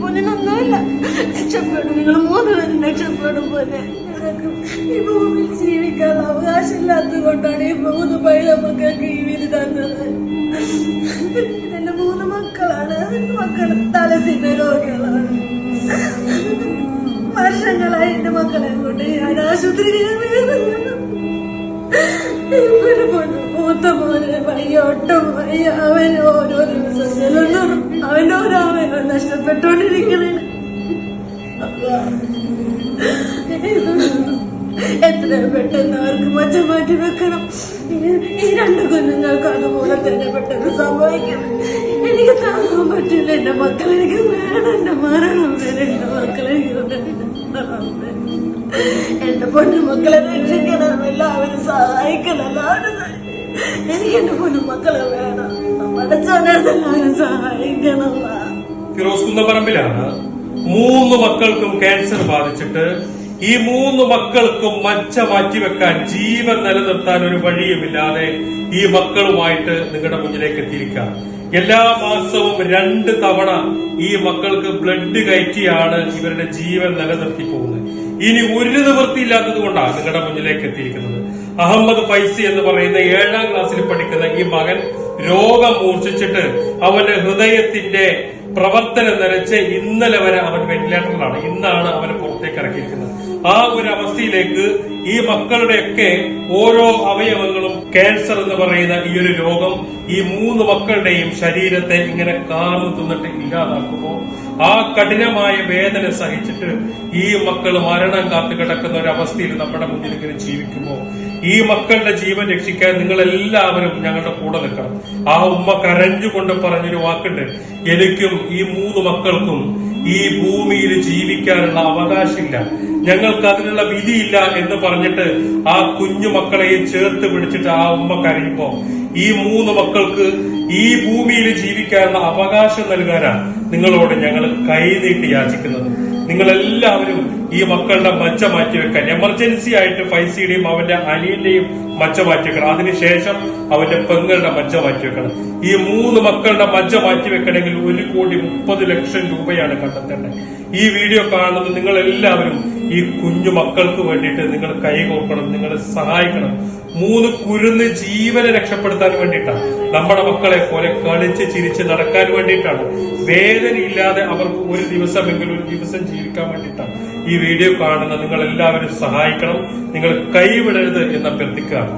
പൊന്നിനൊന്നുമില്ല. രക്ഷപ്പെടും, നിങ്ങൾ 3 പേരും രക്ഷപ്പെടും. പോലെ ഈ ഭൂമിയിൽ ജീവിക്കാനുള്ള അവകാശമില്ലാത്തത് കൊണ്ടാണ് ഈ 3 പൈതമക്കൾക്ക് ഈ വിധി തന്നത്. എന്റെ 3 മക്കളാണ്. മക്കൾ തലസിന്റെ രോഗികളാണ്. വർഷങ്ങളായി എന്റെ മക്കളെ കൊണ്ട് ഞാൻ ആശുപത്രിയിൽ മൂത്ത മോനെ പയ്യോട്ടും അവൻ ഓരോ ദിവസം അവന്റെ ഓരോ അവനോ നഷ്ടപ്പെട്ടോണ്ടിരിക്കണേ. എത്ര പെട്ടെന്ന് അവർക്ക് മച്ച മാറ്റി വെക്കണം. ഈ 2 കുഞ്ഞുങ്ങൾക്ക് അതുപോലെ തന്നെ പെട്ടെന്ന് സംഭവിക്കണം. എനിക്ക് താങ്ങാൻ പറ്റില്ല. എന്റെ മക്കൾ എനിക്ക് വേണം. എന്റെ മരണം വരെ എന്റെ മക്കളെ എന്റെ പൊന്നുമക്കളെ രക്ഷിക്കണം. എല്ലാവരും സഹായിക്കണം. എല്ലാവരും എനിക്ക് എന്റെ പൊന്നുമക്കളെ വേണം. പഠിച്ചവനെല്ലാവരും സഹായിക്കണം. ഫിറോസ് കുന്നപ്പറമ്പിലാണ് 3 മക്കൾക്കും ക്യാൻസർ ബാധിച്ചിട്ട് ഈ 3 മക്കൾക്കും മച്ച മാറ്റിവെക്കാൻ, ജീവൻ നിലനിർത്താൻ ഒരു വഴിയുമില്ലാതെ ഈ മക്കളുമായിട്ട് നിങ്ങളുടെ മുന്നിലേക്ക് എത്തിയിരിക്കാം. എല്ലാ മാസവും 2 തവണ ഈ മക്കൾക്ക് ബ്ലഡ് കയറ്റിയാണ് ഇവരുടെ ജീവൻ നിലനിർത്തി പോകുന്നത്. ഇനി ഒരു നിവൃത്തിയില്ലാത്തത് കൊണ്ടാണ് നിങ്ങളുടെ മുന്നിലേക്ക് എത്തിയിരിക്കുന്നത്. അഹമ്മദ് ഫൈസി എന്ന് പറയുന്ന 7ാം ക്ലാസ്സിൽ പഠിക്കുന്ന ഈ മകൻ രോഗം മൂർച്ഛിച്ചിട്ട് അവന്റെ ഹൃദയത്തിന്റെ പ്രവർത്തനം നിലച്ച് ഇന്നലെ വരെ അവൻ വെന്റിലേറ്ററിലാണ്. ഇന്നാണ് അവന് പുറത്തേക്ക് ഇറക്കിയിരിക്കുന്നത്. ആ ഒരു അവസ്ഥയിലേക്ക് ഈ മക്കളുടെയൊക്കെ ഓരോ അവയവങ്ങളും ക്യാൻസർ എന്ന് പറയുന്ന ഈ ഒരു രോഗം ഈ 3 മക്കളുടെയും ശരീരത്തെ ഇങ്ങനെ കാർന്നു തിന്നിട്ട് ഇല്ലാതാക്കുമ്പോൾ ആ കഠിനമായ വേദന സഹിച്ചിട്ട് ഈ മക്കൾ മരണം കാത്തു കിടക്കുന്ന ഒരു അവസ്ഥയിൽ നമ്മുടെ മുന്നിൽ ഇങ്ങനെ ജീവിക്കുമ്പോൾ ഈ മക്കളുടെ ജീവൻ രക്ഷിക്കാൻ നിങ്ങൾ എല്ലാവരും ഞങ്ങളുടെ കൂടെ നിൽക്കണം. ആ ഉമ്മ കരഞ്ഞുകൊണ്ട് പറഞ്ഞൊരു വാക്കുണ്ട്, എനിക്കും ഈ 3 മക്കൾക്കും ഈ ഭൂമിയിൽ ജീവിക്കാനുള്ള അവകാശമില്ല, ഞങ്ങൾക്ക് അതിനുള്ള വിധിയില്ല എന്ന് പറഞ്ഞിട്ട് ആ കുഞ്ഞു മക്കളെയും ചേർത്ത് പിടിച്ചിട്ട് ആ ഉമ്മ കരയുമ്പോ ഈ 3 മക്കൾക്ക് ഈ ഭൂമിയിൽ ജീവിക്കാനുള്ള അവകാശം നൽകാനാണ് നിങ്ങളോട് ഞങ്ങൾ കൈനീട്ടി യാചിക്കുന്നത്. നിങ്ങളെല്ലാവരും ഈ മക്കളുടെ മച്ച മാറ്റിവെക്കാൻ, എമർജൻസി ആയിട്ട് ഫൈസിയുടെയും അവന്റെ അനിയന്റെയും മച്ച മാറ്റിവെക്കണം. അതിനുശേഷം അവന്റെ പെങ്ങളുടെ മച്ച മാറ്റിവെക്കണം. ഈ 3 മക്കളുടെ മച്ച മാറ്റിവെക്കണമെങ്കിൽ 1,30,00,000 രൂപയാണ് കണ്ടെത്തേണ്ടത്. ഈ വീഡിയോ കാണുന്നത് നിങ്ങൾ എല്ലാവരും ഈ കുഞ്ഞു മക്കൾക്ക് വേണ്ടിയിട്ട് നിങ്ങൾ കൈകോർക്കണം, നിങ്ങൾ സഹായിക്കണം. 3 കുരുന്ന് ജീവനെ രക്ഷപ്പെടുത്താൻ വേണ്ടിയിട്ടാണ്. നമ്മുടെ മക്കളെ പോലെ കളിച്ച് ചിരിച്ച് നടക്കാൻ വേണ്ടിയിട്ടാണ്. വേദനയില്ലാതെ അവർക്ക് ഒരു ദിവസമെങ്കിലും ഒരു ദിവസം ജീവിക്കാൻ വേണ്ടിയിട്ടാണ് ഈ വീഡിയോ കാണുന്നത്. നിങ്ങൾ എല്ലാവരും സഹായിക്കണം. നിങ്ങൾ കൈവിടരുത് എന്ന് അഭ്യർത്ഥിക്കുകയാണ്.